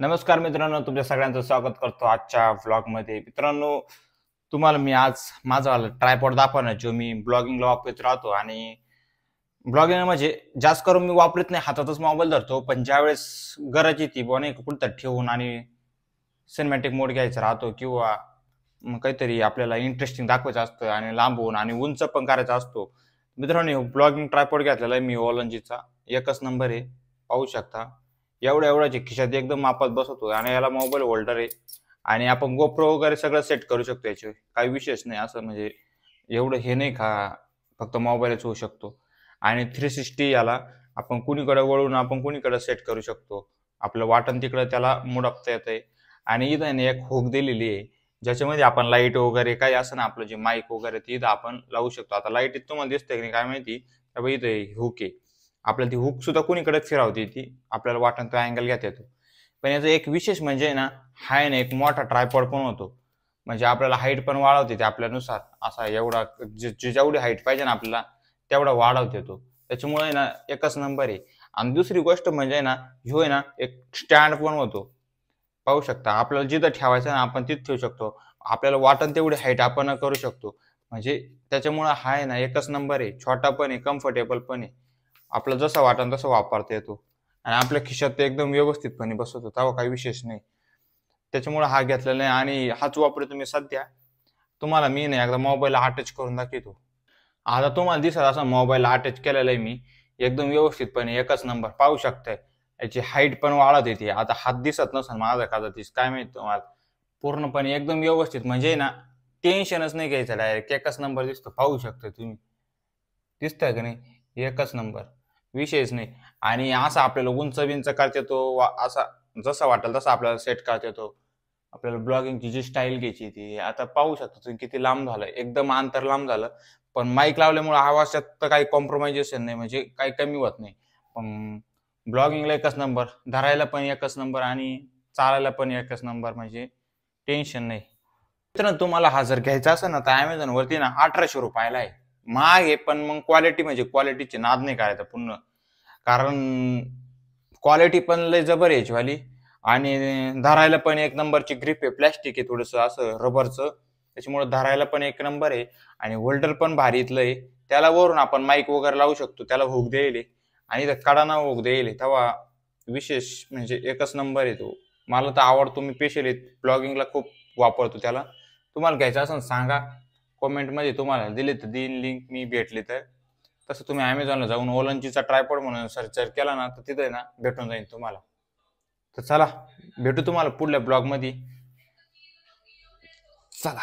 नमस्कार मित्रांनो, तुमच्या सगळ्यांचं स्वागत करतो आजच्या व्लॉगमध्ये. मित्रांनो, तुम्हाला मी आज माझा ट्रायपॉड दाखवणार जो मी ब्लॉगिंगला वापरत राहतो. आणि ब्लॉगिंग म्हणजे जास्त करून मी वापरत नाही, हातातच मोबाईल धरतो. पण ज्यावेळेस गरज येते बुवा नाही कुठं ठेवून आणि सिनेमॅटिक मोड घ्यायचा राहतो किंवा मग काहीतरी आपल्याला इंटरेस्टिंग दाखवायचं असतं आणि लांबून आणि उंच पण करायचा असतो. मित्रांनो, ब्लॉगिंग ट्रायपॉड घेतलेला आहे मी ओलंजीचा. एकच नंबर आहे, पाहू शकता. एवढ्या एवढ्याच्या खिशात एकदम मापात बसवतो आणि याला मोबाईल होल्डर आहे आणि आपण गोप्रो वगैरे सगळं सेट करू शकतो. याचे काही विशेष नाही, असं म्हणजे एवढं हे नाही का फक्त मोबाईलच होऊ शकतो. आणि 360 याला आपण कुणीकडे वळून आपण कुणीकडे सेट करू शकतो. आपलं वाटण तिकडे त्याला मुडपता येतंय. आणि इथं एक हुक दिलेली आहे ज्याच्यामध्ये आपण लाईट वगैरे काही असं ना, आपलं जे माईक वगैरे ते इथं आपण लावू शकतो. आता लाईट तुम्हाला दिसतंय की नाही काय माहिती, इथं हुक आहे. आपल्याला ती हुक सुद्धा कुणीकडे फिरवते, ती आपल्याला वाटण तो अँगल घेता येतो. पण याचं एक विशेष म्हणजे ना, हा आहे ना एक मोठा ट्रायपॉड पण होतो. म्हणजे आपल्याला हाईट पण वाढवते ते आपल्यानुसार. असा एवढा जेवढी हाईट पाहिजे ना आपल्याला तेवढा वाढवते तो. त्याच्यामुळे ना एकच नंबर आहे. आणि दुसरी गोष्ट म्हणजे ना, ह्यो आहे ना एक स्टँड पण होतो. पाहू शकता, आपल्याला जिथं ठेवायचं ना आपण तिथं ठेवू शकतो. आपल्याला वाटण तेवढी हाईट आपण करू शकतो. म्हणजे त्याच्यामुळे हा आहे ना एकच नंबर आहे. छोटा पण आहे, कम्फर्टेबल पण आहे. आपलं जसं वाटण तसं वापरता येतो आणि आपल्या खिशात ते एकदम व्यवस्थितपणे बसवतो, तेव्हा काही विशेष नाही. त्याच्यामुळे हा घेतलेला आहे आणि हाच वापरतो मी सध्या. तुम्हाला मी नाही एकदा मोबाईल अटॅच करून दाखवतो. आता तुम्हाला दिसत असं मोबाईल अटॅच केलेला आहे मी एकदम व्यवस्थितपणे, एकच नंबर. पाहू शकताय याची हाईट पण वाढत येते. आता हात दिसत नसेल माझा कदाचित, काय माहित तुम्हाला. पूर्णपणे एकदम व्यवस्थित म्हणजे ना टेन्शनच नाही घ्यायचं, डायरेक्ट एकच नंबर दिसतो. पाहू शकता तुम्ही, दिसतंय का नाही, एकच नंबर, विषयच नाही. आणि असा आपल्याला उंच विंच करता येतो, असा जसा वाटेल तसा आपल्याला सेट करता येतो. आपल्याला ब्लॉगिंगची जी स्टाईल घ्यायची ती आता पाहू शकता तुम्ही किती लांब झालं, एकदम अंतर लांब झालं. पण माईक लावल्यामुळे आवाजात तर काही कॉम्प्रोमायझेशन नाही, म्हणजे काही कमी होत नाही. पण ब्लॉगिंगला एकच नंबर, धरायला पण एकच नंबर आणि चालायला पण एकच नंबर, म्हणजे टेन्शन नाही. मित्रांनो, तुम्हाला हा जर घ्यायचा असेल ना तर अमेझॉन वरती ना 1800 रुपयाला आहे. महाग आहे पण मग क्वालिटी म्हणजे क्वालिटीची नाद नाही करायचा पूर्ण. कारण क्वालिटी पण लय जबर आहे याचीवाली. आणि धरायला पण एक नंबरची ग्रिप आहे. प्लॅस्टिक आहे थोडंसं असं रबरचं, त्याच्यामुळे धरायला पण एक नंबर आहे. आणि होल्डर पण भारी इथलं आहे. त्याला वरून आपण माईक वगैरे लावू शकतो, त्याला हुक देईल आणि इथं कडाना हुक देईल, तेव्हा विशेष म्हणजे एकच नंबर आहे तो. मला तर आवडतो, मी स्पेशली ब्लॉगिंगला खूप वापरतो त्याला. तुम्हाला घ्यायचं असेल सांगा, कमेंटमध्ये तुम्हाला दिले तर देईन लिंक मी भेटली तर. तसं तुम्ही अमेझॉनला जाऊन ओलंजीचा ट्रायपॉड म्हणून सर्च केला ना तर तिथे ना भेटून जाईल तुम्हाला. तर चला, भेटू तुम्हाला पुढल्या ब्लॉगमध्ये. चला.